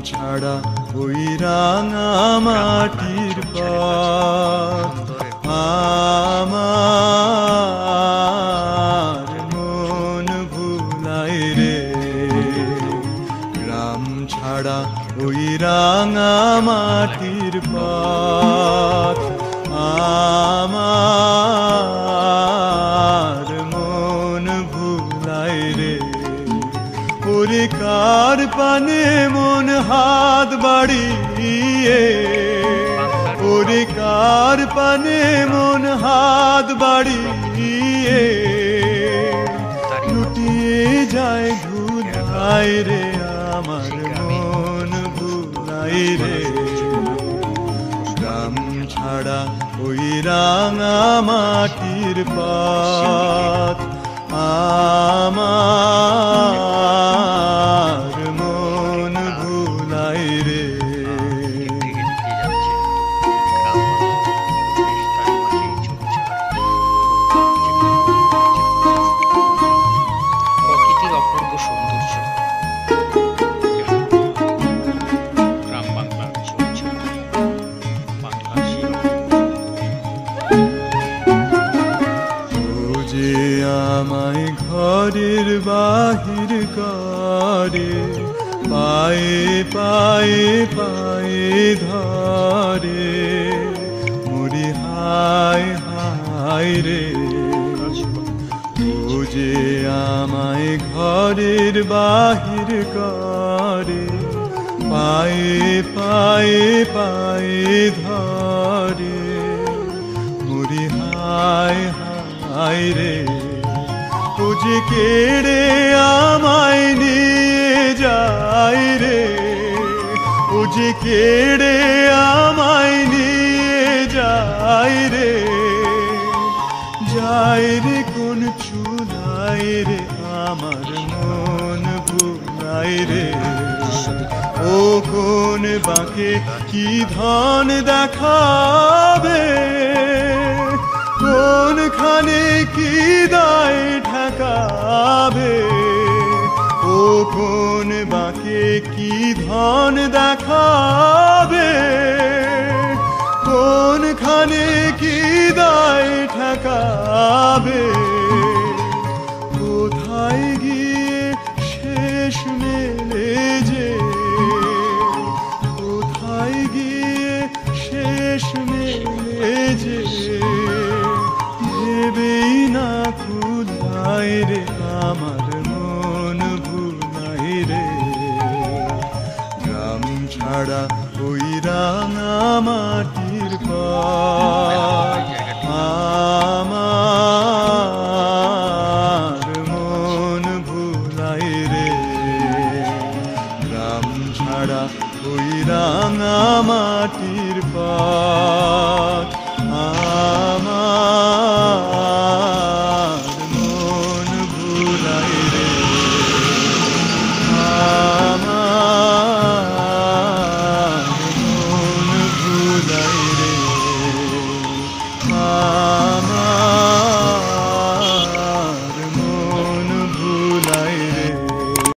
ছাড়া ওই রাঙা মাটির পথ আমার মন ভুলায় রে। গ্রাম ছাড়া ওই রাঙা মাটির পথ আমার মন ভুলায় রে। ওরে কার পানে মন হাত বাড়িয়ে, ওরে কার পানে মন হাত বাড়িয়ে লুটিয়ে যায় ধুলায় রে। আমার মন ভুলায় রে। গ্রাম ছাড়া ওই রাঙা মাটির পথ আমার মন ভুলায় রে। প্রকৃতির অপূর্ব সৌন্দর্য গ্রাম বাংলার চলছে বাংলার যে আমায় ঘরের বাহির করে, পায়ে পায়ে পায়ে ধরে মরি হায় হায় রে। ও যে আমায় ঘরের বাহির করে, পায়ে পায়ে পায়ে ধরে মরি হায় হায় রে। ও যে কেড়ে আমায় নিয়ে যায় রে, ও যে কেড়ে আমায় নিয়ে যায় রে। যায় রে কোন চুলায় রে, আমার মন ভুলায় রে। ও কোন বাঁকে কি ধন দেখাবে, কোনখানে কি দায় ঠেকাবে। ও কোন বাঁকে কি ধন দেখাবে, কোনখানে কি দায় ঠেকাবে। কোথায় গিয়ে শেষ মেলে যে, কোথায় গিয়ে শেষ মেলে যে ভেবেই না ভুলায় রে। আমার মন ভুলায় রে। গ্রাম ছাড়া ওই রাঙা মাটির পথ